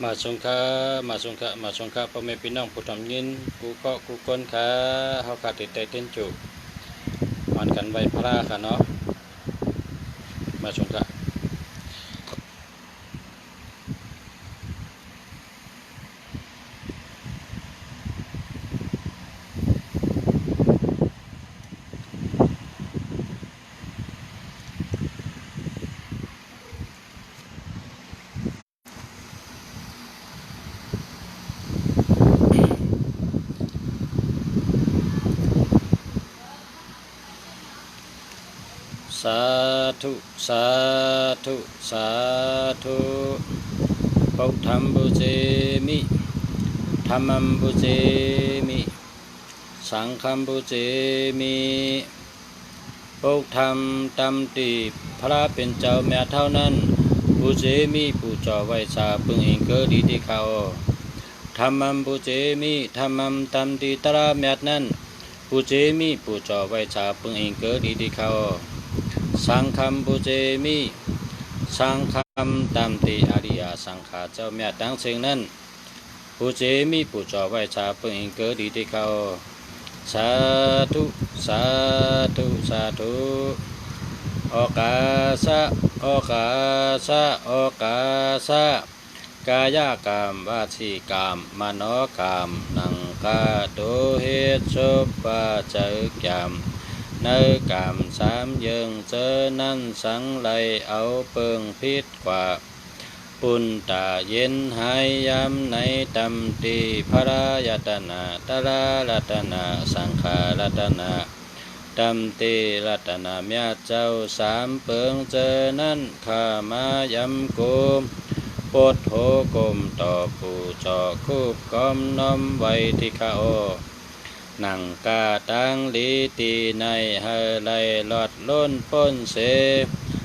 มาสงฆ์พ่อแม่พี่น้องผู้ทำยินกูเกาะกูก้นขาเฮาขาดติดใจเต้นจุมันกันไว้พระค่ะเนาะมาสงฆ์สาธุสาธุสาธุพุทธัมบุเจมิธัมมัมบุเจมิสังฆัมบุเจมิพุทธัมตัมติพระเป็นเจ้าแม่เท่านั้นบุเจมิผู้จ่อไว้สาพึงเองเกิดดีที่เขาธัมมัมบุเจมิธัมมัมตัมติตระแม่นั้นบุเจมิผู้จ่อไว้สาพึงเองเกิดดีที่เขาสังฆัมบุเจมิสังฆัมตัมติอริยสังฆาเจ้าแม่ดังเสียงนั้นบุเจมิผู้จ่อไว้สาพึงเองเกิดดีที่เขาสาธุสาธุสาธุโอกาสะโอกาสะโอกาสะกายกรรมวาจีกรรมมโนกรรมนังกาโตเหตุสุปะจัยกรรมในกรรมสามยังเจอนั้นสังไลเอาเปิงพิษกว่าปุณตาเย็นหายยำในตัมตีพระยตนาตระรัตนาสังขารัตนาตัมตีรัตนาเมียเจ้าสามเปิงเจอนั้นข้ามายำกุมปดโหกมต่อผู้จอคูบกอมน้อมไว้ที่ข้าโอนังกาตังลีตีในเฮไลลอดล้นป้นเส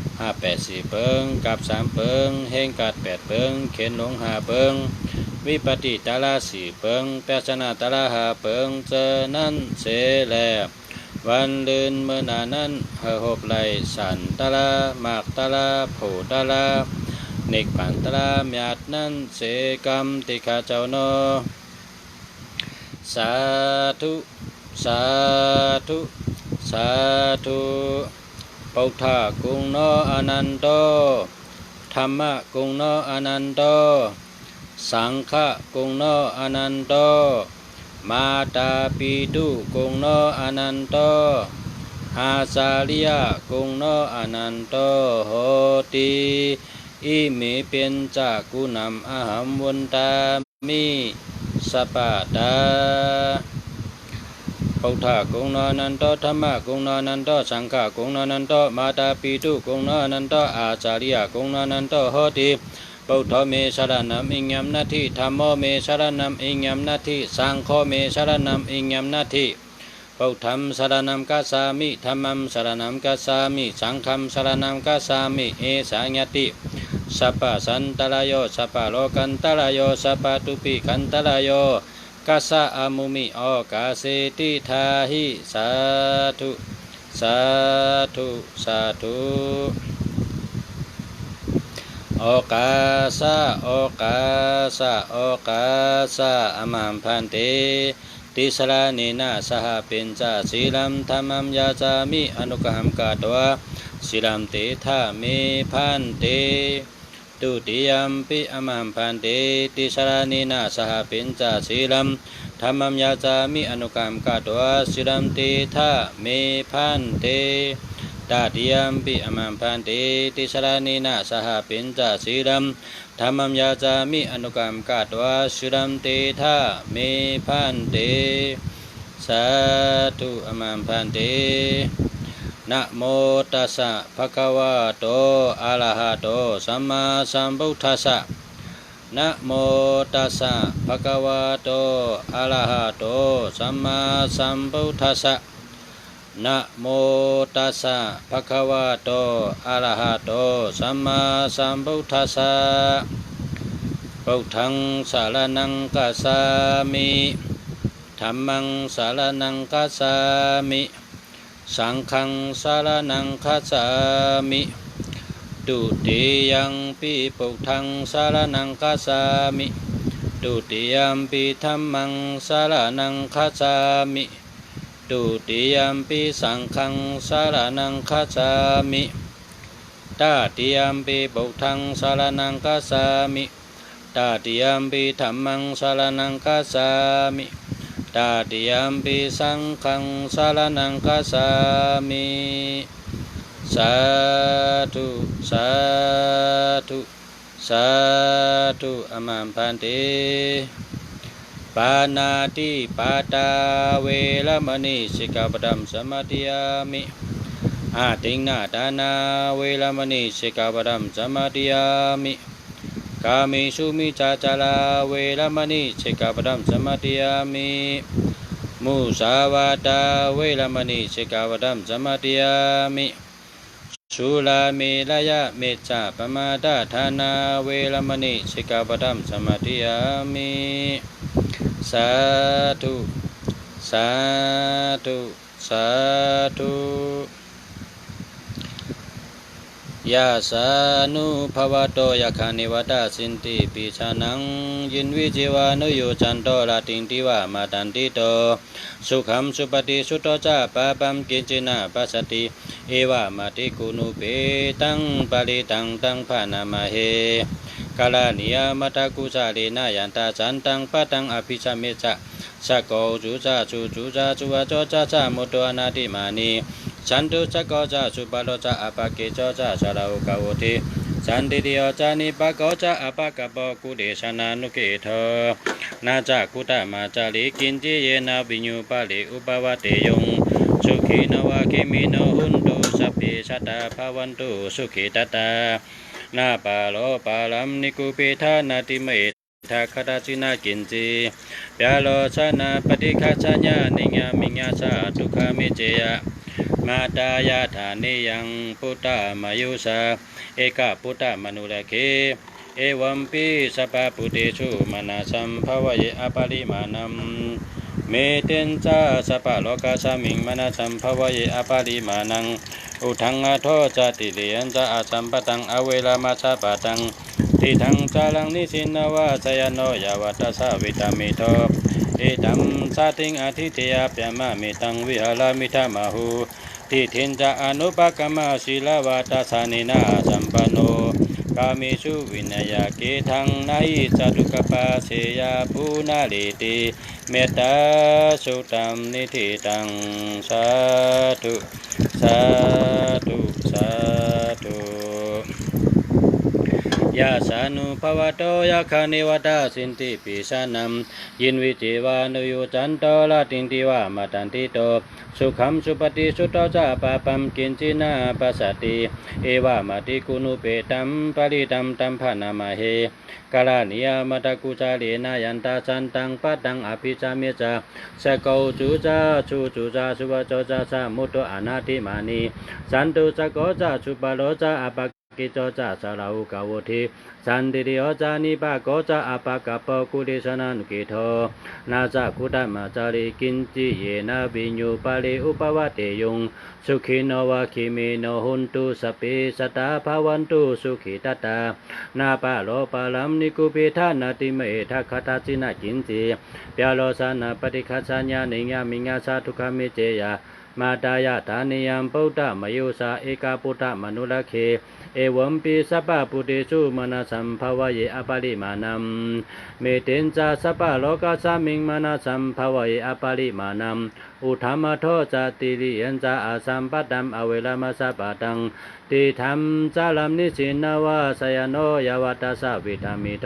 54เปิงกับ3เปิงเฮงกัด8เปิงเข็นหลง5เปิงวิปติตาลา4เปิงแปชนะตาลา5เปิงเจอนั้นเสแลวันลืนเมื่อนานั้นหบไหลสันตาลามากตาลาผูตาลาเนกปันตาลาเมียดนั้นเสกรรมติขาเจ้าโนสาธุสาธุสาธุพุทธะกุงโนอนันโตธรรมะกุงโนอนันโตสังฆะกุงโนอนันโตมาตาปิตุกุงโนอนันโตอาสาลิยะกุงโนอนันโตโหติอิมิเป็นจักกุนัมอหัมวันตามิสปะตาพุทธะกุงโนอนันโตธรรมะกุงโนอนันโตสังฆะกุงโนอนันโตมาตาปิตุกุงโนอนันโตอาจาริยะกุงโนอนันโตโหติพุทโธเมสรณัมอิงยัมนาทิธัมโมเมสรณัมอิงยัมนาทิสังโฆเมสรณัมอิงยัมนาทิพุทธัมสรณัมกัสสามิธัมมัมสรณัมกัสสามิสังฆัมสรณัมกัสสามิเอสัญญติสัพพะสันตรายโยสัพพะโลกันตรายโยสัพพะตุปิขันตรายโยกัสสะอามุมิโอกาเสติทาหิสาธุสาธุสาธุโอกาสะโอกาสะโอกาสะอมัมพันเตติสรานินาสหปิญจศีลัมธัมมัมยาจามิอนุกหัมกาตวะศีลัมเตทามิพันเตตุติยัมปิอมัมพันเตติสรานินาสหปิญจศีลัมธัมมัมยาจามิอนุกหัมกาตวะศีลัมเตทามิพันเตตาติยัมปิอมัมพันเตติสรานินาสหปิญจศีลัมธัมมัมยาจามิอนุกรรมกาตวะสุรัมเตทาเมพันเตสาธุอมัมพันเตนะโมตัสสะภะคะวะโตอะระหะโตสัมมาสัมพุทธัสสะนะโมตัสสะภะคะวะโตอะระหะโตสัมมาสัมพุทธัสสะนะโมตัสสะภะคะวะโตอะระหะโตสัมมาสัมพุทธัสสะพุทธังสารนังคัสสามิธัมมังสารนังคัสสามิสังฆังสารนังคัสสามิ ตุติยัมปิพุทธังสารนังคัจฉามิตุติยัมปิธัมมังสารนังคัจฉามิตุติยัมปิสังฆังสารนังคัจฉามิตติยัมปิพุทธังสารนังคัจฉามิตติยัมปิธัมมังสารนังคัจฉามิตติยัมปิสังฆังสารนังคัจฉามิสาธุสาธุสาธุอมัมพันเตปานาติปาตาเวรมณีสิกขาปดัมสมาธิยามิอาติงนาดานาเวรมณีสิกขาปดัมสมาธิยามิกามิสุมิจาจาราเวรมณีสิกขาปดัมสมาธิยามิมุสาวาตาเวรมณีสิกขาปดัมสมาธิยามิสุราเมรยะเมจจาปมาดาธานาเวรมณีสิกขาปดัมสมาธิยามิสาธุสาธุสาธุยาสานุภวโตยะคานิวัตสินติปิชานังยินวิจิวานุโยจันโตลาติงติวามาตันติโตสุขัมสุปฏิสุโตจาปะปัมกินจินาปัสสติเอวามาติกุนุเปตังปาลิตังตังภานามาเฮกาลานิยามตะกุสาเลนะยันตาสันตังปะตังอภิชาเมจะสะโกจุจาจุจุจาจุวะโจจาจามุตโตอนาติมานีฉันตุจักโกจาสุปะโลจาอปะเกโจจาสาราอุกาโวติสันติเดียวจานิปะโกจาอปะกะปะกุเดชนานุเกเถนาจากุตมาจาริกินจิเยนะวิญญูปะเลอุปวะเตยงสุขีนวะเกมิโนหุนตุสัพเพสัตตาภวันตุสุขิตตานาปาโลปาลัมนิกุปิธานาติเมทักขตาจินากินจิปยาโลชนะปฏิฆาชญานิญามิญาชาทุขามิเจยะมาตายาธานิยังพุทธามายุสาเอกะพุทธมนุลเคเอวัมปิสัพพพุทธชุมนาสัมภวะเยอปาริมานัมเมเตนจาสัพพโลกาสามิงมนาสัมภวะเยอปาริมานังอุทังอาโทจติเลียนจะอาสัมปตังอเวลามาชาปตังทิทังจารังนิสินวาสยโนยาวัตสาวิตามิโตเอตัมสาติงอธิเตยปยมามิตังวิหารามิธามาหูทิทินจาอนุปกรรมศีลวัตสานินาสัมปันโนกามิสุวินัยเกทังนาหิจตุกปาเสยาภูนาลิติเมตตาสุตัมนิธิตังสาธุสาธุสาธุยาสานุภวโตยะคานิวัตสินติปิสานัมยินวิจิวานุโยจันโตลาติงติวามาตันติโตสุขัมสุปฏิสุโตจาปะปัมกินจินาปัสสติเอวามาติกุนุเปตัมปาริตัมตัมภานามาเฮกาลานิยามตะกุจาเลนะยันตาสันตังปะตังอภิจามิจาสะโกจุจาจุจุจาสุวะโจจาสามุตโตอนาติมานีสันตุสะโกจาสุปะโลจาอปะกิโจจาสาราอุกาโวทิสันติริโอจานิปะโกจาอปะกะปะกุเดชนานุกิโทนาจักุตมาจาริกินจิเยนะวิญญูปะเลอุปวะเตยงสุขิโนวะคิมิโนหุนตุสัพเพสัตตาภวันตุสุขิตตานาปะโลปะลัมนิกุปิธานาติเมทัคขตาจินากินจิปยาโลสานาปฏิฆาสัญญานิญามิญาสาทุขามิเจยามาตายาธานิยัมปุตตะมยุสาเอกาปุตตะมนุลเคเอวัมปิสัพพะพุทธิสุมนาสัมภวะเยอปาริมานัมเมเตนจาสัพพะโลกาสามิงมนาสัมภวะเยอปาริมานัมอุธรรมโทจติริยันจาอาสัมปตัมอเวลามาสัพตังติธรรมจาลัมนิสินาวาสยโนยาวัตสาวิธามิโต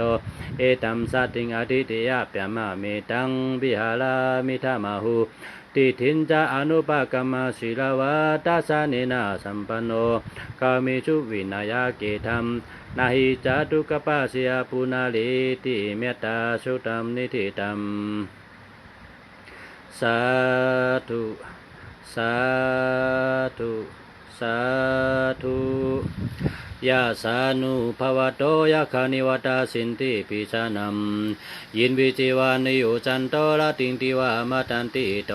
เอตัมสัตติงอธิเตยะปยมาเมตังวิหารามิธามาหูติทินจาอนุปกรรมศีลวัตสานินาสัมปันโนกามิชุวินัยเกธัมนาหิจาตุกปาสิยาปุนาลิติเมตตาสุตัมนิธิตัมสาธุสาธุสาธุยาสานุภวโตยะคานิวัตสินติปิชานัมยินวิจิวานิโยจันโตละติงติวามาตันติโต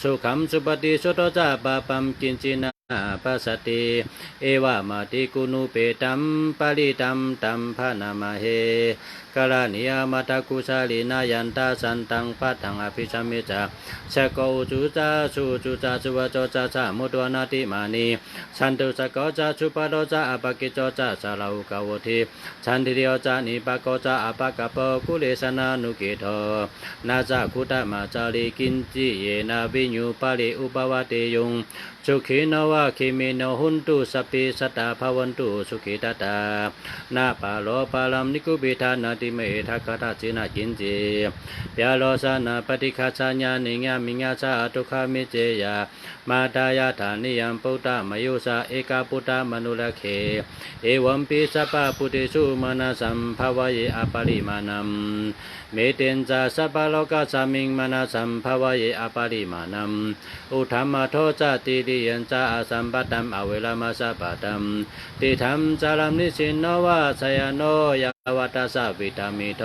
สุขัมสุปฏิสุโตจาปะปัมกินจินา ปัสสติเอวะมาติกุนุเปตัมปะริตัมตัมภนามาเหกาลานิยามาตากุสาลินายันตาสันตังปัตังอภิสัมมิจาสะโกจุจาสุจุจาสุวะโจจาสะมุตวนาติมานีสันตุสะโกจาสุปะโดจาอปะกิโจจาสาลาอุกาวทิสันติเดียวจานิปะโกจาอปะกะโปกุเลสนานุกิโตนาจาคุตะมาจาริกินจิเยนาวิญญูปะริอุปวะเตยุงสุขีนวะขิมิโนหุนตุสัพพิสัตตาภวันตุสุขิตตานาปาโลปาลัมนิกุบิธานาติเมทัคคตาจินาจินจิยาโลสานาปฏิฆาสัญญานิญามิญาสาตุขามิเจยามาตายาฐานิยัมปุตตะมยุสาเอกาปุตตะมนุลเคเอวัมปิสัพพะปุติสุมานาสัมภวะเยอปริมานัมเมเตนจาสัพพะโลกัสสมิงมานาสัมภวะเยอปริมานัมอุธัมมะโทจาติริยัญจาอสัมปตัมอเวลามาสัพพตัมติธัมจารัมนิสินโนวะสยโนยะวัตสะวิตามิโต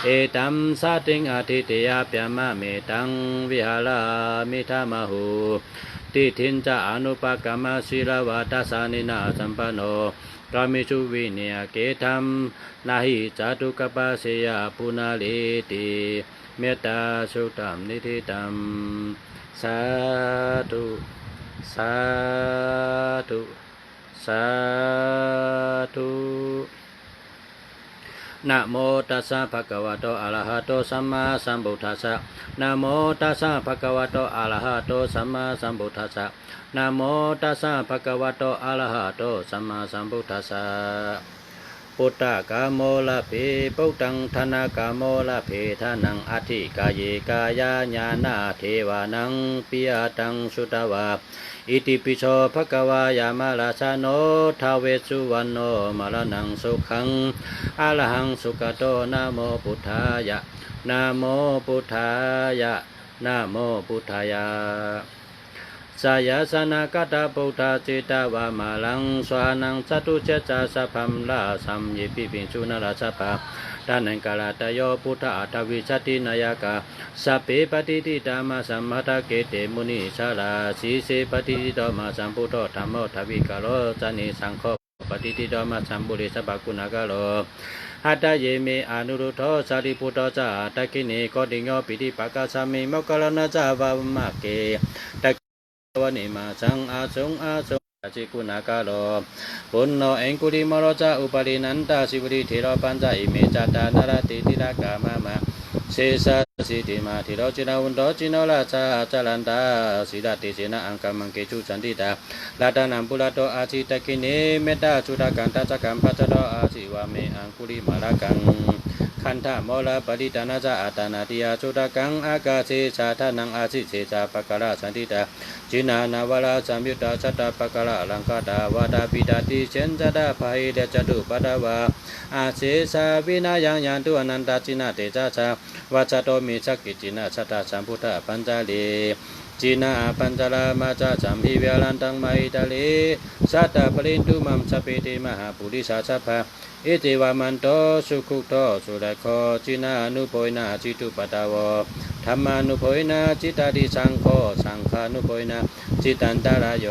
เอตัมสาติงอาทิตยาปยามะเมตังวิหารามิธามหูติทินจาอนุปกรรมศิลวัตสานินาสัมปันโนกามิสุวิเนียเกธัมนาหิจาตุกปะเสยปุนาลิติเมตตาสุตัมนิธิตัมสาธุสาธุสาธุนะโมตัสสะภะคะวะโตอะระหะโตสัมมาสัมพุทธัสสะนะโมตัสสะภะคะวะโตอะระหะโตสัมมาสัมพุทธัสสะนะโมตัสสะภะคะวะโตอะระหะโตสัมมาสัมพุทธัสสะปุตตะกามโมละเพปุตตังธนากามโมละเพทานังอธิกายกายาญาณาเทวานังปิยตังสุตวาอิติปิโสภะคะวายามาลาชาโนทาเวสสุวรรณโนมรณังสุขังอะระหังสุขโตนะโมพุทธายะนะโมพุทธายะนะโมพุทธายะสายาสนากตาปุถาจิตาวามาลังสวานังจตุเจจาสัพพัมลาสัมยิปิปิสุนาราสัพพะทานังกาลตโยพุทธอัตวิชตินายกาสัพเพปฏิทิตามาสัมมาทเกเตมุนิสาราสีเสปฏิทิตมาสัมพุทโธธรรมโอทวิกาโลจานิสังโฆปฏิทิตมาสัมบุริสัพพกุณากาโลอัตตเยเมอนุรุทโธสาริปุตโตจาตะกิเนโกติโยปิติปะกาสามิโมกขลนะจาวามะเกวนิมาสังอาสงอาสงจิกุณากาโลปุณโญเองกุลิมโรจาอุปรินันตาสิวริเทโรปัญจอิเมจัตตานารติติรากามะมะเสสะสิติมาทิโรจินาวุนโตจิโนลาจาจารันตาสิดาติเสนาอังกัมมังเกจุจันติตาลาตานัมปุระโตอาจิตะกิเนเมตตาจุดากันตาจักกัมปัจจโตอาจิวะเมอังกุลิมาลากังขันธโมลปริตานาจาอัตานาติยาจุดากังอากาเสชาทานังอาจิเสจาปะกะระสันติตาจินานาวราสัมยุตตาชัตตาปะกะระลังกาตาวาดาปิตาติเชนจดาภายเดจตุปะดาวาอาเสสาวินายังยันตุอนันตาจินาเตจาชาวาจโตมิสักกิจินาชัตตาสัมพุทธปัญจลีจินาปัญจลามาจาจัมพิเวลันตังไมตาลีสัตตปรินตุมัมสเปติมหาปุริสาสัพพะอิติวามันโตสุขุโตสุรโคจินานุโพยนาจิตุปตาวธรรมานุโพยนาจิตาดิสังโฆสังฆานุโพยนาจิตันตรายโย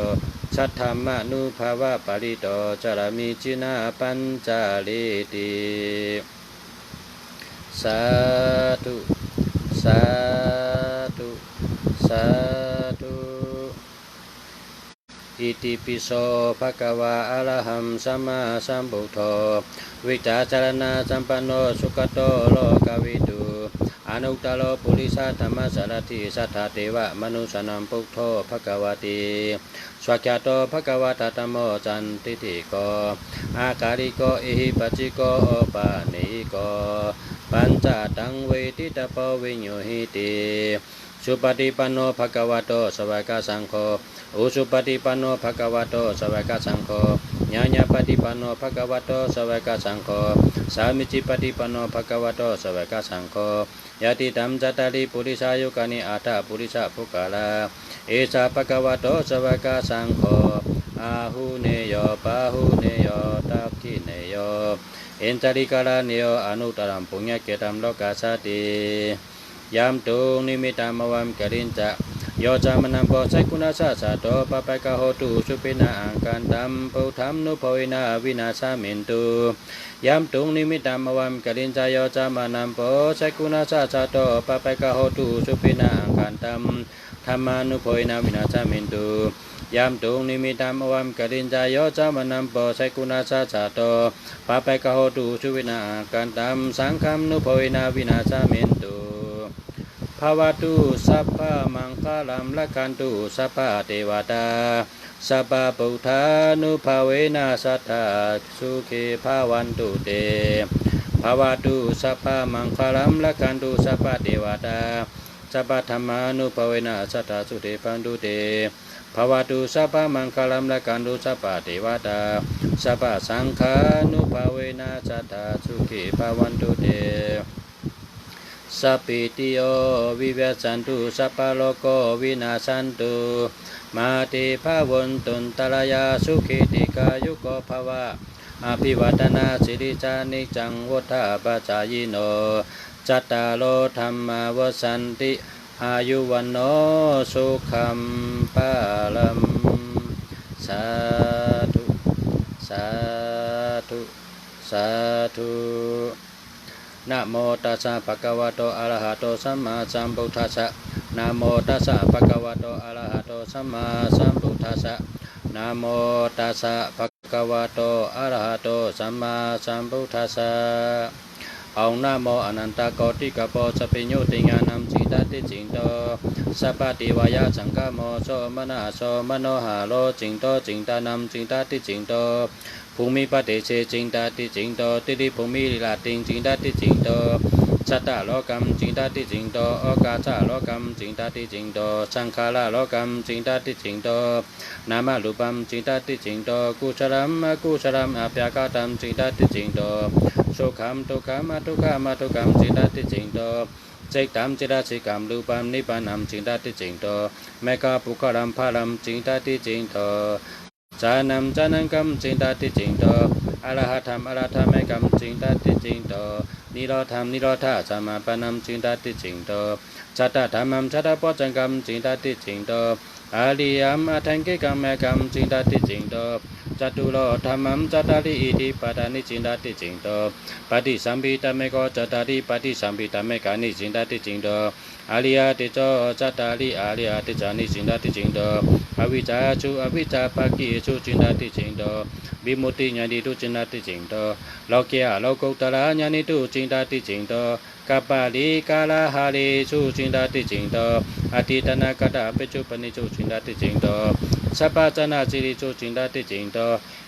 สัทธรรมานุภาวะปาริโตจารมิจินาปัญจลิติสาธุสาธุสาธุอิติปิโสภะคะวะอะระหังสัมมาสัมพุทโธวิจาจารณะสัมปันโนสุขโตโลกวิทูอนุตตโรปุริสธรรมสารถิสัทธาเทวะมนุสนัมพุทโธภะคะวะติสวากขาโตภะคะวะตะธัมโมจันติติโกอาการิโกอิหิปัจจิโกโอปานิโกปัญจตังเวทิตาปวิญโยหิติสุปฏิปันโนภะคะวะโตสวากสังโฆอุสุปฏิปันโนภะคะวะโตสวากสังโฆญาญาปฏิปันโนภะคะวะโตสวากสังโฆสามิจิปฏิปันโนภะคะวะโตสวากสังโฆยะติตัมจัตตาริปุริสายุกานิอาตาปุริสะภุกาลาเอสาภะคะวะโตสวากสังโฆอาหุเนโยปาหุเนโยตักขิเนโยเอ็นจาริกาลาเนโยอนุตตรัมปุญญเกตัมโลกาสติยามตุงนิมิตามวัมกรินจะ โยจามนัมโพไซกุณาสาสะโตปะไปกะโหตุสุปินาอังกันตัมปุถัมนุภวินาวินาสามินตุยัมตุงนิมิตัมอวัมกลินจายโยจามานัมโพไซกุณาสาสะโตปะไปกะโหตุสุปินาอังกันตัมธรรมานุภวินาวินาสามินตุยามตุงนิมิตามอวัมกลินจายโยจามนัมโพไซกุณาสาสะโตปะไปกะโหตุสุวินากันตัมสังฆัมนุภวินาวินาสามินตุภาวตุสัพพะมังคลัมละกันตุสัพพะเทวตาสัพพะพุทธานุภาเวนะสัทธาสุขีภาวันตุเตภาวตุสัพพะมังคลัมละกันตุสัพพะเทวตาสัพพะธรรมานุภาเวนะสัทธาสุขีปันตุเตภาวตุสัพพะมังคลัมละกันตุสัพพะเทวตาสัพพะสังฆานุภาเวนะสัทธาสุขีภาวันตุเตสัพพิติโยวิวัชชันตุสัพพะโลกวินาศสันตุมาเตภาวันตุนตรายาสุขิติกายุโกภวะอภิวัตนาสิริจานิจังวุฒาปัจจายโนจัตตารโลธรรมาวสันติอายุวันโนสุขัมปาลัมสาธุสาธุสาธุนะโมตัสสะภะคะวะโตอะระหะโตสัมมาสัมพุทธัสสะนะโมตัสสะภะคะวะโตอะระหะโตสัมมาสัมพุทธัสสะนะโมตัสสะภะคะวะโตอะระหะโตสัมมาสัมพุทธัสสะองนะโมอนันตโกติกะโปสปิญโยติญาณัมจิตติจิงโตสัพพะติวายะสังฆโมโสมนะโสมโนหะโลจิงโตจิงตานัมจิงตติจิงโตภูมิปฏิเสจิงตติจิงโตติริภูมิลาติงจิงตติจิงโตสัตตะโลกัมจิงตติจิงโตโอกาสะโลกัมจิงตติจิงโตสังขาระโลกัมจิงตติจิงโตนามรูปัมจิงตติจิงโตกุศลัมอกุศลัมอภยากตัมจิงตติจิงโตสุขัมทุกขัมอทุกขัมอทุกขัมจิงตติจิงโตจิตตัมจิตสิกัมรูปัมนิพพานัมจิงตติจิงโตเมฆะปุคลัมภาลัมจิงตติจิงโตจานัมจานังกัมจิงตติจิงโตอรหัตถัมอรหัตถเมกัมจิงตติจิงโตนิโรธรรมนิโรธาสัมมาปะนัมจิงตติจิงโตจัตตธรรมัมจัตตปัจจังกัมจิงตติจิงโตอาริยัมอัฏฐังกิกัมเมกัมจิงตติจิงโตจตุโลธรรมัมจัตตาริอิติปัฏฐานิจิงตติจิงโตปฏิสัมภิตเมโกจัตตาริปฏิสัมภิตเมกานิจิงตติจิงโตอาริยติโจจัตตาริอาริยติจานิจิงตติจิงโตอวิชชาชุอวิชชาปักขิชุจิงตติจิงโตวิมุตติญาณิตุจิงตติจิงโตโลกยะโลกุตตระญาณิตุจิงตติจิงโตกัปปะลิกาลาหาลิชุจิงตติจิงโตอติตนะกตะปิจุปนิจุจิงตติจิงโตสัพพะจนะสิริจุจิงตติจิงโต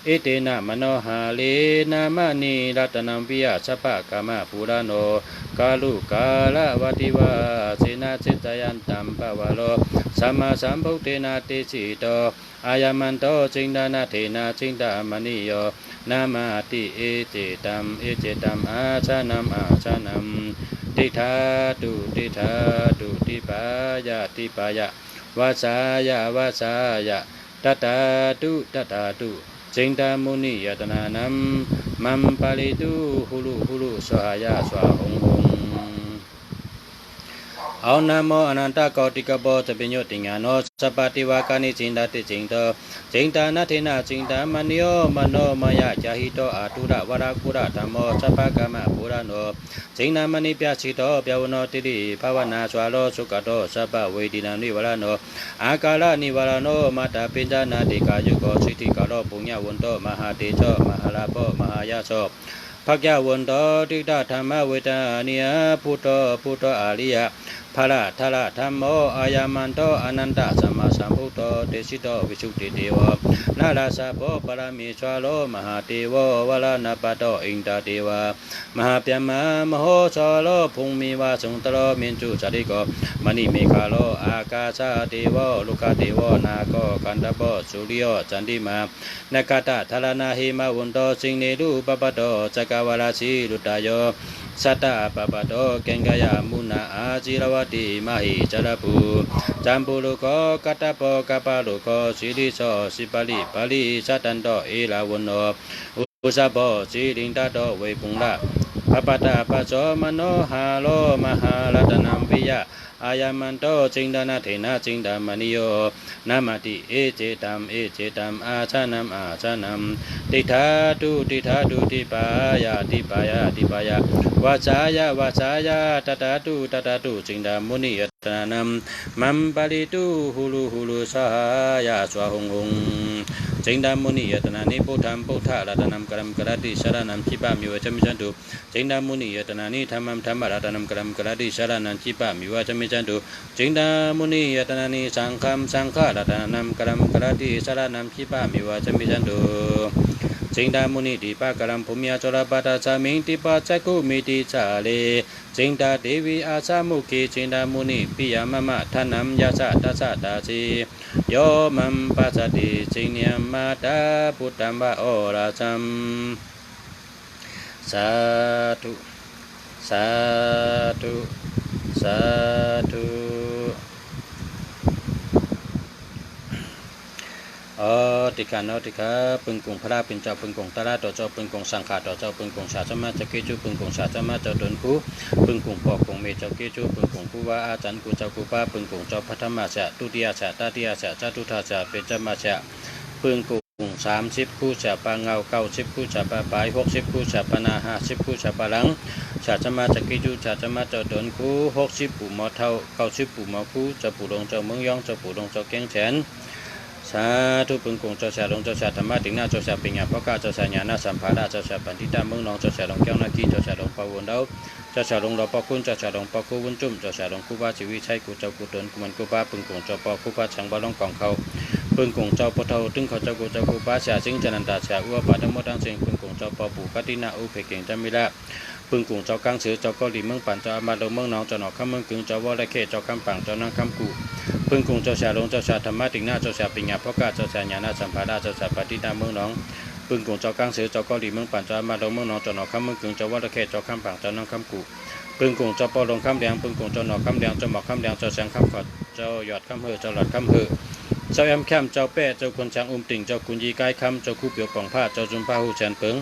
เอเตนะมโนหาลินามณีรัตนัมปิยะสัพพะกามะปุราโนกาลุกาลวติวาเสนาจิตยันตัมปวะโลสัมมาสัมพุทเทนะติสิโตอายามันโตจิงดานาเทนะจิงดามณีโยนามาติเอเจตัมอาชานัมอาชานัมติธาตุติปายะติปายะวาสายะตัตตาตุจิงตามุนิยตนานัมมัมปาลิตุหุลุสวายะสวาหงเอานะโมอนันตโกติกะโปสปิญโยติญาโนสัพพะติวากานิจิงตติจิงโตจิงตานะเทนะจิงตามณิโยมโนมยะจาหิโตอาตุระวรากุระธัมโมสัพพะกามะปุราโนจิงนามณิปยสิโตปยวโนติริภาวนาสวาโลสุขโตสัพพะเวทินานิวรโนอากาลนิวรโนมัตตปิญจนาติกายุโกสิทธิกาโลปุญญวันโตมหาเตโชมหาลาภมหายาโสภักยวันโตติตธรรมเวทานิยพุทโธอาริยะภะละทะละธัมโมอายามันโตอนันตสัมมาสัมพุทโธเตสิโตวิสุทธิเทวะนาราสะโพปรมิสวาโลมหาเทวะวลานะปะโตอินทเทวะมหาปยมามโหสโลภูมิวาสุงตโลมินจุจาริโกมณีเมฆาโลอากาสะเทวะลุกะเทวะนาโกกันตะโปสุริโยจันติมานกตะทลนาหิมาวุนโตสิงเนรุปปะโตจักรวาลาสีลุตโยสัตตะปะปะโตเกงกายามุนาอาจิรวติมหิจารภูจัมปุลุโกกัตตะโปกัปปะลุโกสิริโสสิปาลิสัตตันโตเอลาวุนโนอุสะโพสิรินตะโตเวปุงละ อปตาปะโสมโนหาโลมหารัตนัมปิยะอายามันโตจิงดานาเถนะจิงดามณิโยนามาติเอเจตัมอาชานัมอาชานัมติธาตุติปายาติปายาวาจายาตตาตุจิงดามุนิยตานัมมัมปะริตุหูลูสหายาสวะหงจิงดามุนิยตนานิพุทธัมพุทธะรัตนัมกรัมกรติสารนัมจิปามิวะจมิจันตุจิงดามุนิยตนานิธรรมัมธรรมรัตนัมกรัมกรติสารนัมจิปามิวะจมิจันตุจิงดามุนิยตนานิสังฆัมสังฆรัตนัมกรัมกรติสารนัมจิปามิวะจมิจันตุจิงดามุนิติปะกรัมภูมิยาจรปะตาสามิงติปะจักขุมิติจาเลจิงดาเทวีอาสามุขีจิงดามุนิปิยามะมะทานัมยาสะตัสสะตาสีโยมัมปัสสติจิงเนียมาตาพุทธัมบะโอราชัมสาธุสาธุสาธุติกาโนติกาปึงกุงพระเป็นเจ้าปึงกุงตระต่อเจ้าปึงกุงสังขารต่อเจ้าปึงกุงชาจมาจะเกจูปึงกุงชาจมาเจ้าดนคูปึงกุงปอกกุงเมเจ้าเกจูปึงกุงคูวาอาจารย์กูเจ้ากูป้าปึงกุงเจ้าพัทธมาจะตุติยาจะตติยาจะจตุธาจะเป็นจมาจะปึงกุง30คู่จะปาเงา90คู่จะปาปลาย60คู่จะปานา50คู่จะปาหลังชาจมาจะเกจูชาจมาเจ้าดนคู60ปู่หมอเท่า90ปู่หมอคู่เจ้าปู่ดงเจ้าเมืองยองเจ้าปู่ดงเจ้าเก้งแฉนสาธุปึงกุงเจ้าชาลงเจ้าชาธรรมะถึงหน้าเจ้าชาปิญญาพระกาเจ้าชาญาณสัมภาระเจ้าชาปันติตาเมืองนองเจ้าชาลงแก้วนาคีเจ้าชาลงปะวนเดาเจ้าชาลงรอปะคุณเจ้าชาลงปะคูวุ้นจุ่มเจ้าชาลงคูบาชีวิชัยกูเจ้ากูตนกูมันกูบ้าปึงกุงเจ้าปอคูบาชังบาลงกองเขาปึงกุงเจ้าปะเทาตึงเขาเจ้ากูบ้าชาสิงจันตาชาอ้วปาทั้งหมดทั้งสิ่งปึงกุงเจ้าปอปูกตินาอุเพเก่งจำมิละปึงกุงเจ้ากังเสือเจ้าเกาหลีเมืองปั่นเจ้าอามาดงเมืองนองเจ้าหนอข้ามเมืองกึ่งเจ้าวอลเขเจ้าคำปังเจ้านางคำกูปึงกุงเจ้าชาลงเจ้าชาธรรมะถึงหน้าเจ้าชาปิญญาพระกาเจ้าชาญาณสัมภาระเจ้าชาปฏิตาเมืองนองปึงกุงเจ้ากังเสือเจ้าเกาหลีเมืองปั่นเจ้าอามาดงเมืองนองเจ้าหนอข้ามเมืองกึ่งเจ้าวอลเขเจ้าคำปังเจ้านางคำกูปึงกุงเจ้าปอลงคำแดงปึงกุงเจ้าหนอคำแดงเจ้าหมอกคำแดงเจ้าแสงคำขอดเจ้าหยอดคำเหือเจ้าหลอดคำเหือเจ้าแอมแคมเจ้าแป้เจ้าคนช้างติ่งเจ้ากุญยีกายคำเจ้าคู่เปียวป่องผ้าเจ้าจุมผ้าหูแฉนเปิง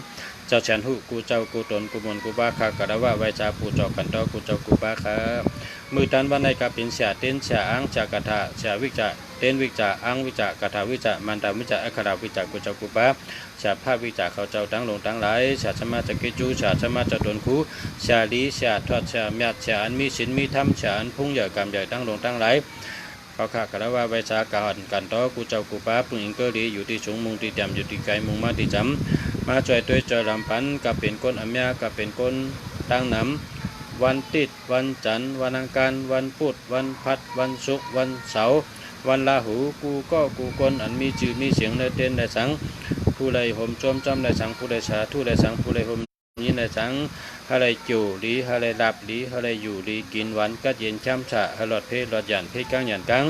เจ้าแฉนหูกูเจ้ากูตนกูมนกูบ้าคากระว่าไวจาปูจอกันตอกูเจ้ากูบ้าคามือตันวันในกาปินเสียเต้นเสียอังจากระทะเสียวิจาเต้นวิจาอังวิจากระทะวิจามันดาวิจาอัคราวิจากกูเจ้ากูบ้าเสียภาพวิจาเขาเจ้าตั้งลงตั้งหลายเสียสมาจะกิจูเสียสมาจะตนคูเสียลีเสียทอดเสียเมียดเสียอันมีศีลมีธรรมเสียอันพุ่งใหญ่กำใหญ่ตั้งลงตั้งหลายเขาข้ากระว่าไวจากาหันกันต่อกูเจ้ากูป้าปุ่งอิงเกอรีอยู่ที่สูงมุงที่จำอยู่ที่ไกลมุงมาที่จำมาช่วยตัวเจอลำพันกับเป็นก้นอเมียกับเป็นก้นตั้งน้ำวันติดวันจันทร์วันอังคารวันพุธวันพัดวันศุกร์วันเสาร์วันลาหูกูก็กูก้นอันมีจื่อมีเสียงในเต้นในสังผู้ใดห่มจมจำในสังผู้ใดชาทุใดสังผู้ใดห่มนี้ในสังอะไรจู่ลีอะไรหลับลีอะไรอยู่ลีกินวันกัดเย็นช้ำฉะหลอดเพลหลอดหยันเพลกังหยันกัง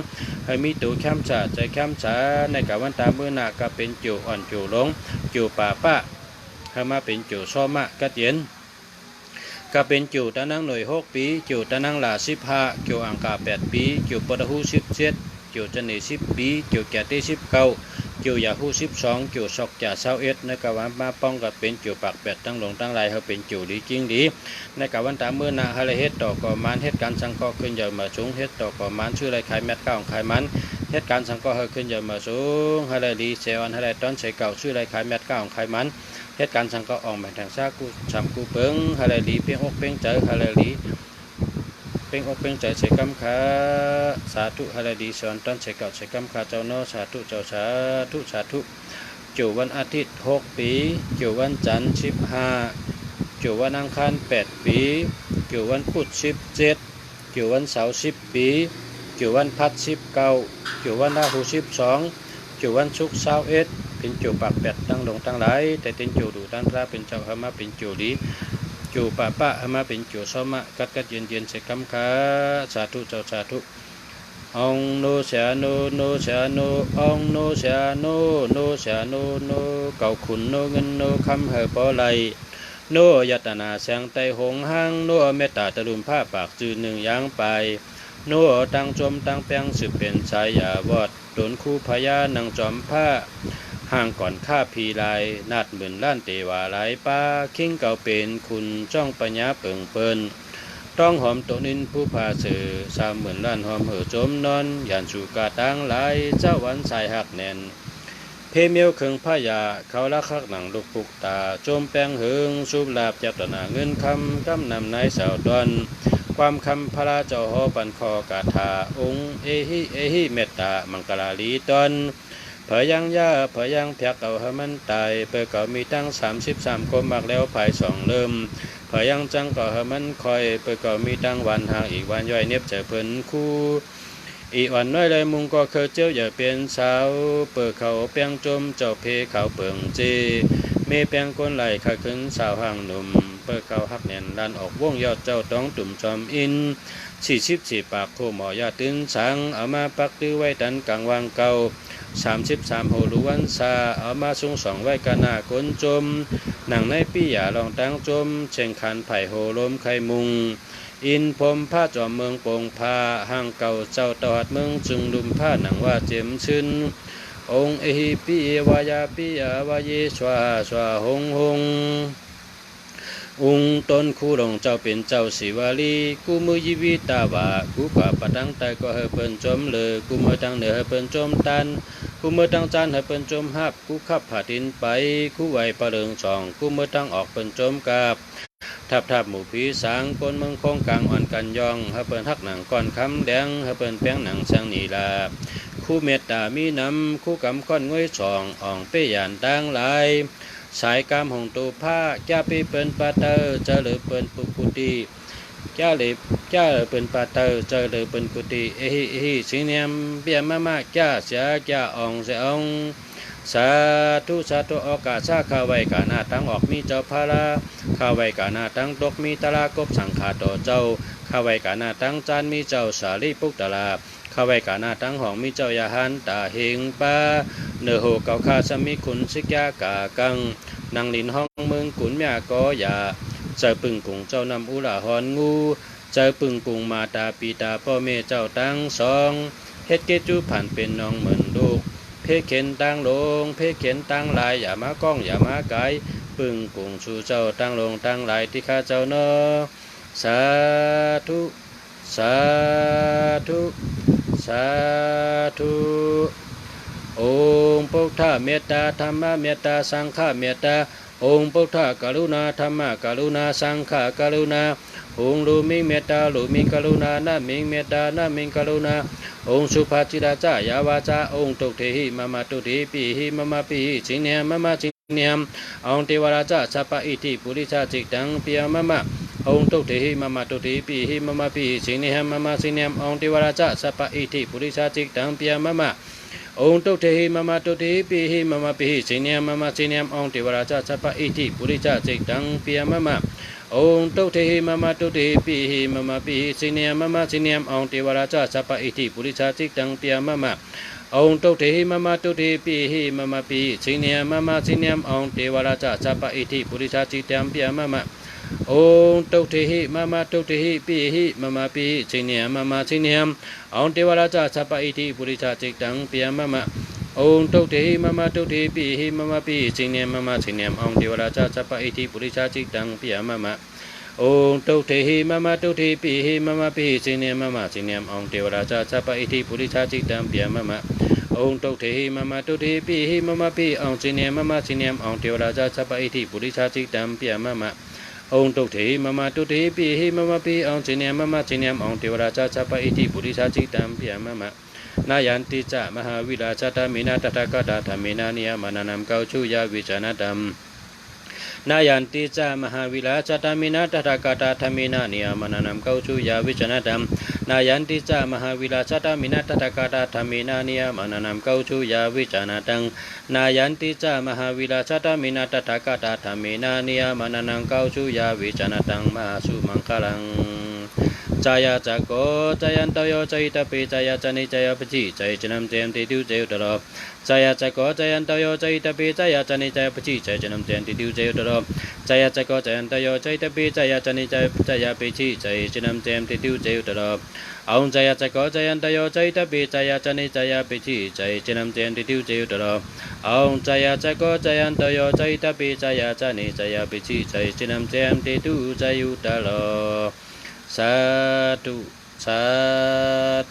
ให้มีตัวช้ำฉะใจช้ำฉะในกะวันตาเมื่อหน้าก็เป็นจู่อ่อนจู่ลงจู่ป่าป้าให้มาเป็นจู่ซ้อมะกัดเย็นก็เป็นจู่ตะนังหน่วย6 ปีจู่ตะนังหลา15จู่อังกา8 ปีจู่ปะหู17จู่จันเน10 ปีจู่แก่เต19จู่ยาหู12จู่ศอกจ่า21ในกะวันมาป้องกับเป็นจู่ปาก8ตั้งลงตั้งลายเขาเป็นจู่ดีจริงดีในกะวันตาเมื่อนาฮะเลยเฮ็ดต่อก่อมันเฮ็ดการสังเคราะห์ขึ้นใหญ่มาสูงเฮ็ดต่อก่อมันชื่อไรขายแมตก้าของขายมันเฮ็ดการสังเคราะห์ขึ้นใหญ่มาสูงฮะเลยดีเซลฮะเลยต้นเสเก่าชื่อไรขายแมตก้าของขายมันเหตุการณ์สังก็ออกมาทางซากูชำกูเปิงฮาเลลีเพียงอกเพียงใจฮาเลลีเพียงอกเพียงใจใช้กำขาสาธุฮาเลลีสอนต้นใช้เก่าใช้กำขาเจ้าโนสาธุเจ้าสาธุจู่วันอาทิตย์6 ปีจู่วันจันทร์15จู่วันอังคาร8 ปีจู่วันพุธ17จู่วันเสาร์10 ปีจู่วันพัด19จู่วันราหู12จู่วันศุกร์21เป็นจู่ปาก8ตั้งลงตั้งหลายแต่เป็นจู่ดูตั้งพระเป็นเจ้าหามาเป็นจู่ดีจู่ป่าป้าหามาเป็นจู่ซ้อมะกัดเย็นเสกำขาสาธุเจ้าสาธุองโนเสโนโนเสโนองโนเสโนโนเสโนโนเก่าขุนโนเงินโนคำเหอปอไหลโนยัตนาแสงไตหงหังโนเมตตาตะลุมผ้าปากจือหนึ่งย่างไป โนตังจมตังแปงสืบเป็นสายยาวอดโดนคู่พญานังจอมผ้าห่างก่อนข้าพีลายนาดหมื่นล้านเตวาหลายป้าคิงเก่าเป็นคุณจ้องปัญญาเปิงเปิ้นต้องหอมโตนินผู้พาสื่อ30,000 ล้านหอมเหอจมนอนยานสู่กาตังหลายเจ้าวันสายหักแน่นเพเมียวเคืองพายาเขาละคักหนังลูกปุกตาโจมแปงเหิงสูบลาบจับตนาเงินคำกำนำนายสาวดอนความคำพระเจ้าหอปันคอกาถาองค์เอหิเมตตามังกลาลีตอนเผยยังย่าเผยยังเพียกเอาให้มันตายเปิดเก่ามีตั้ง33 กลมมากแล้วภาย2 เริ่มเผยยังจังก็ให้มันคอยเปิดเก่ามีตั้งวันห่างอีกวันย่อยเนียบเจอเพิ่นคู่อีวันน้อยเลยมุงก็เคยเจ้าอย่าเป็นสาวเปิดเขาเปียงจมเจ้าเพเขาเปิงเจเมเปียงก้นไหลขาขึ้นสาวห่างหนุ่มเปิดเขาหักแน่นดันออกวงยอดเจ้าต้องตุ่มจอมอิน44 ปากโคหมอยาตื้นสังเอามาปักตื้อไว้ดันกลางวางเก่า33 โหลุวันซาเอามาสูง2 ไว้กะหน้าก้นจมหนังในปีอย่าลองตั้งจมเช่งขันไผ่โหลมไข่มุงอินพรมผ้าจอมเมืองโป่งผ้าห้างเก่าเจ้าตอดเมืองจึงดุมผ้าหนังว่าเจ็มชื่นองค์เอหิปิวายาปิยาวายสวาสวาหงหงองค์ต้นคู่หลงเจ้าเป็นเจ้าศิวาลีกูมือยีวิตาวากูกว่าปะตังไตก็เฮเปิ้นจมเลยกูมือตังเหนือเฮเปิ้นจมตันกูมือตังจานเฮเปิ้นจมหับกูขับผาดินไปกูไหวปะเริงจ่องกูมือตังออกเปิ้นจมกาบทับหมู่ผีสางก้นเมืองคงกลางอ่อนกันยองเฮเปิ้นทักหนังก้อนคำแดงเฮเปิ้นแป้งหนังสังนีลาคู่เมตตามีน้ำคู่กำก้อนง่วยช่องอ่องเปี้ยนดังหลายสายกามหงตูผ้าแก้ปีเปิ้นปาเตอร์เจริญเปิ้นปุกุติแก้เล็บแก้เปิ้นปาเตอร์เจริญเปิ้นกุติเอหิสิเนียมเบียมาแก้เสียแก้อ่องเสียอ่องสาธุโอกาสชาข้าไว้กาหน้าตั้งออกมีเจ้าพาราข้าไว้กาหน้าตั้งตกมีตลากบสังขาต่อเจ้าข้าไว้กาหน้าตั้งจานมีเจ้าสาลีปุกตลาข้าไว้กาหน้าตั้งห้องมีเจ้ายาหันตาเฮงปาเนโหเก่าข้าสมิขุนสิกยากากังนางลินห้องเมืองกุนเมียก็อย่าเจอปึงกุงเจ้านำอุลาหอนงูเจอปึงกุงมาตาปีตาพ่อเมเจ้าตั้งสองเฮ็ดเกจูผ่านเป็นน้องเหมือนลูกเพเข็นตั้งลงเพเข็นตั้งลายอย่ามาก้องอย่ามาไกลปึงกุงชูเจ้าตั้งลงตั้งลายที่ข้าเจ้าเนอสาธุสาธุสาธุองค์พุทธเมตตาธรรมเมตตาสังฆเมตตาองค์พุทธกรุณาธรรมกรุณาสังฆกรุณาองค์ลูมิงเมตตาลูมิงกรุณานามิงเมตตานามิงกรุณาองค์สุภาจิราจายาวาจาองค์ตุเทหิมามาตุเทปิหิมามาปิหิจิเนียมามาจิเนียมองค์เทวราชาสัพพะอิติปุริชาจิตังปิยมามาองค์ตุเทหิมามาตุเทปิหิมามาปิหิจิเนียมามาจิเนียมองค์เทวราชาสัพพะอิติปุริชาจิตังปิยมามาองค์ตุเทหิมามาตุเทปิหิมามาปิหิจิเนียมามาจิเนียมองค์เทวราชาสัพพะอิติปุริชาจิตังปิยมามาองค์ตุเทหิมามาตุเทปิหิมามาปิหิจิเนียมามาจิเนียมองค์เทวราชาสัพพะอิติปุริชาจิตังปิยมามาองค์ตุเทหิมามาตุเทปิหิมามาปิหิจิเนียมามาจิเนียมองค์เทวราชาสัพพะอิติปุริชาจิตังปิยมามาองค์ตุเทหิมามาตุเทปิหิมามาปิหิจิเนียมามาจิเนียมองค์เทวราชาสัพพะอิติปุริชาจิตังปิยมามาองค์ตุเทหิมามาตุเทปิหิมามาปิหิจิเนียมามาจิเนียมองค์เทวราชาสัพพะอิติปุริชาจิตังปิยมามาองค์ตุเทหิมามาตุเทปิหิมามาปิหิจิเนียมามาจิเนียมองค์เทวราชาสัพพะอิติปุริชาจิตังปิยมามาองค์ตุเทหิมามาตุเทปิหิมามาปิองค์จิเนียมามาจิเนียมองค์เทวราชาสัพพะอิติปุริชาจิตังปิยมามาองค์ตุเทหิมามาตุเทปิหิมามาปิองค์จิเนียมามาจิเนียมองค์เทวราชาสัพพะอิติปุริชาจิตังปิยมามานายันติจามหาวิราชตามินาตถาคตธรรมินานิยมานานามเกาชุยาวิจารณธรรมนายันติจามหาวิราชตามินาตถาคตธรรมินานิยมานานามเกาชุยาวิจารณธรรมนายันติจามหาวิราชตามินาตถาคตธรรมินานิยมานานามเกาชุยาวิจารณธรรมนายันติจามหาวิราชตามินาตถาคตธรรมินานิยมานานามเกาชุยาวิจารณธรรมมหาสุมังคลัง จายาจักโกจายันตโยจายตปิจายาจานิจายาปจิจายจนัมเตมติติวเจอุตระจายาจักโกจายันตโยจายตปิจายาจานิจายาปจิจายจนัมเตมติติวเจอุตระจายาจักโกจายันตโยจายตปิจายาจานิจายาปจิจายจนัมเตมติติวเจอุตระองจายาจักโกจายันตโยจายตปิจายาจานิจายาปจิจายจนัมเตมติติวเจอุตระองจายาจักโกจายันตโยจายตปิจายาจานิจายาปจิจายจนัมเตมติติวเจอุตระสาธุสา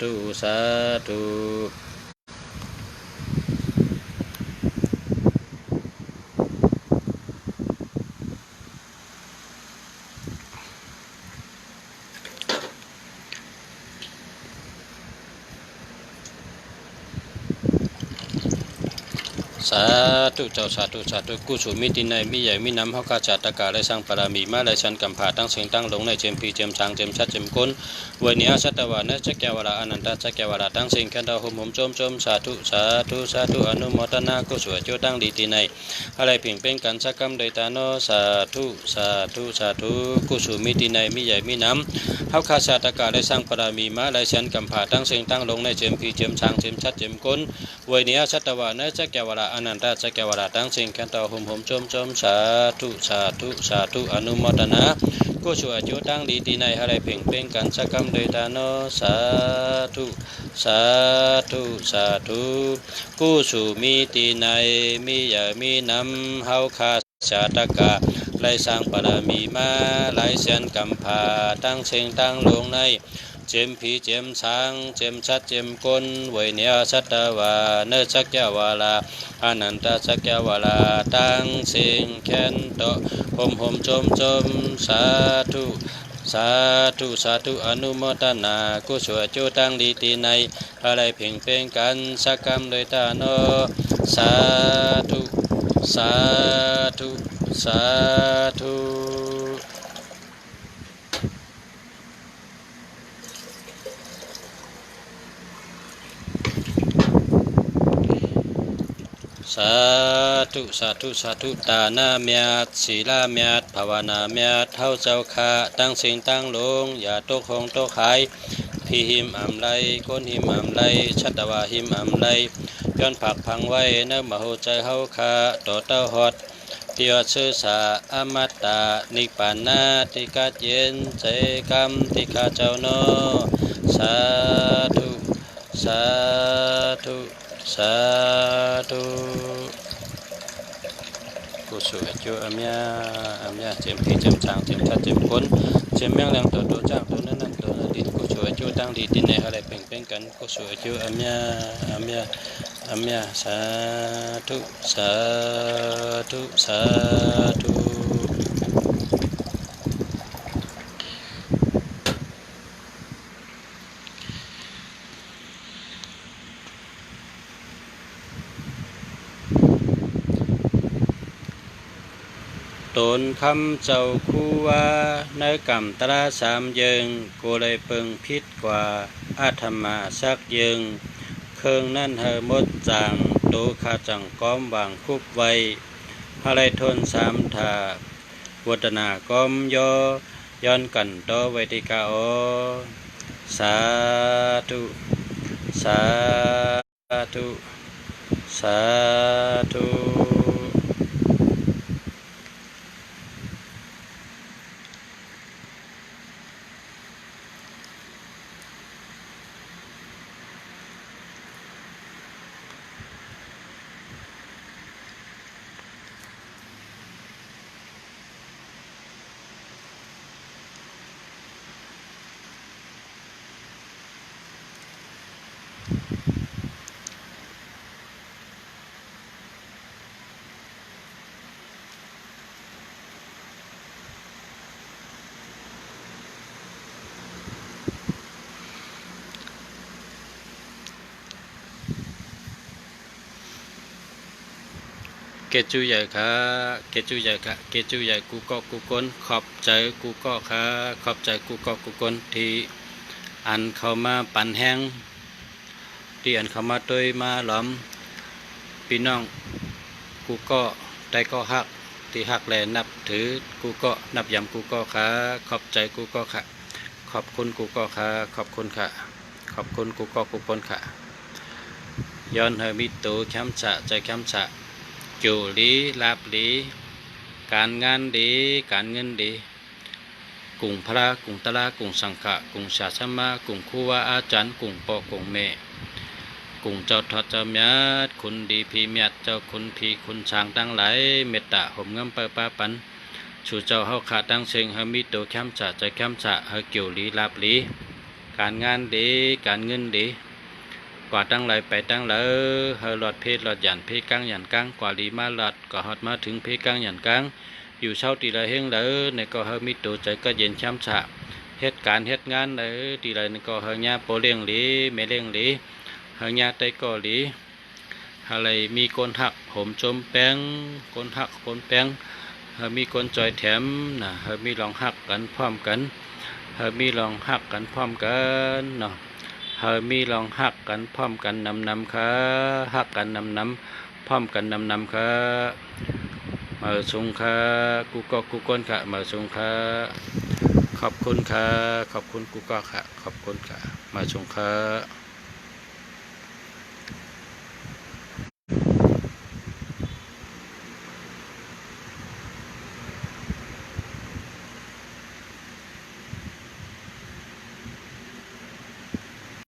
ธุสาธุสาธุเจ้าสาธุสาธุกุศลมิติในมิใหญ่มิน้ำเฮากาจาตกาได้สร้างปรามีมาได้ชันกัมผาตั้งเสียงตั้งลงในเจมพีเจมช้างเจมชัดเจมก้นวันนี้สัตวานะจักแกวราอนันตจักแกวราตั้งเสียงกันดาวหุ่มจมจมสาธุสาธุสาธุอนุโมทนากุศลเจ้าตั้งดีตีในอะไรเพียงเป็นกันสักกรรมโดยตาโนสาธุสาธุสาธุกุศลมิติในมิใหญ่มิน้ำเฮาคาจาตกาได้สร้างปรามีมาได้ชันกัมผาตั้งเสียงตั้งลงในเจมพีเจมช้างเจมชัดเจมก้นวันนี้สัตวานะจักแกวราอนันตจักแกวราตั้งสิ่งกันต่อหุ่มจมจมสาธุสาธุสาธุอนุโมทนากุศลจุตั้งดีตีในอะไรเพ่งเป็นกันสักคำโดยตาโนสาธุสาธุสาธุกุศลมีตีในมีใหญ่มีน้ำเฮาคาชาตกะไล่สร้างปรามีมาไล่เสียนกัมพาตั้งเสียงตั้งลงในเจมผีเจมช้างเจมชัดเจมก้นไวเนียสัตวาเนสักแกวาลาอนันตสักแกวาลาตั้งสิ่งแค้นโตห่มจมจมสาธุสาธุสาธุอนุโมทนากุศลจุตั้งดีตีในอะไรเพ่งเป็นกันสักกรรมโดยตาโนสาธุสาธุสาธุสาธุสาธุสาธุตานาเมียดศีลาเมียดภาวนาเมียดเท่าเจ้าข้าตั้งสิ่งตั้งลงอย่าตกหงตกหายพี่หิมอำไลก้นหิมอำไลชัตวาหิมอำไลย้อนผักพังไว้เนื้อมโหใจเฮาข้าต่อเต้าหอดเตียชื่อสาอมตะนิปานาติกาเย็นใจกรรมติข้าเจ้าโนสาธุสาธุสาธุกุศลจุอเมียเจมพีเจมช้างเจมชัดเจมก้นเจมแมงแรงตัวจ้างตัวนั้นตัวนั้นดิกุศลจุตั้งดีดินในอะไรเป่งเป็นกันกุศลจุอเมียสาธุสาธุสาธุตนคำเจ้าคู่ว่าในกรรมตราสามยิงกูเลยเปิงพิษกว่าอาธรรมาสักยิงเครื่องนั่นเฮมดจางโตขาจังก้อมวางคุบไว้อะไรทนสามถาวัฒนาก้อมย่อย้อนกันต่อไวติกาโอสาธุสาธุสาธุเกจูใหญ่ค่ะเกจูใหญ่ค่ะเกจูใหญ่กูก็กูก้นขอบใจกูก็ค่ะขอบใจกูก็กูก้นที่อันเข้ามาปั่นแห้งที่อันเข้ามาตัวมาหลอมพี่น้องกูก็ได้ก็ฮักที่ฮักแลนับถือกูก็นับยำกูก็ค่ะขอบใจกูก็ค่ะ ขอบคุณกูก็ค่ะขอบคุณค่ะขอบคุณกูก็กูคนค่ะย้อนเฮมิตูแคมฉะใจแคมฉะจูลีลาบลีการงานดีการเงินดีกุ่งพระกุ่งตะลากุ่งสังฆะกุ่งศาสมากุ่งครูวาอาจารย์กุ่งปอกุ่งเมกุ่งเจ้าทอดเจ้าเมียดคุณดีพีเมียดเจ้าคุณพีคุณช้างตั้งหลายเมตตาห่มงำเปป้าปันสู่เจ้าเฮาขาตั้งเชิงเฮมิโตแคมฉะใจแคมฉะเฮเกี่ยวลีลาบลีการงานดีการเงินดีกว่าตั้งหลายไปตั้งเลยเฮหลอดเพศหลอดหยันเพศกลางหยันกลางกว่าลีมาหลอดก็ฮอดมาถึงเพศกลางหยันกลางอยู่เช่าตีละเฮงเลยในก็เฮมิโตใจก็เย็นแคมฉะเหตุการเหตุงานเลยตีละในก็เฮญาโปเลี้ยงลีไม่เลี้ยงลีเฮญาไตก็ลีอะไรมีคนหักผมจมแป้งคนหักคนแป้งเฮมีคนจอยแถมนะเฮมีลองหักกันพร้อมกันเฮมีลองหักกันพร้อมกันเนาะเฮมีลองหักกันพร้อมกันนำค่ะหักกันนำพร้อมกันนำค่ะมาสุงค่ะกูก็กูก้นค่ะมาสุงค่ะขอบคุณค่ะขอบคุณกูก็ค่ะขอบคุณค่ะมาสุงค่ะ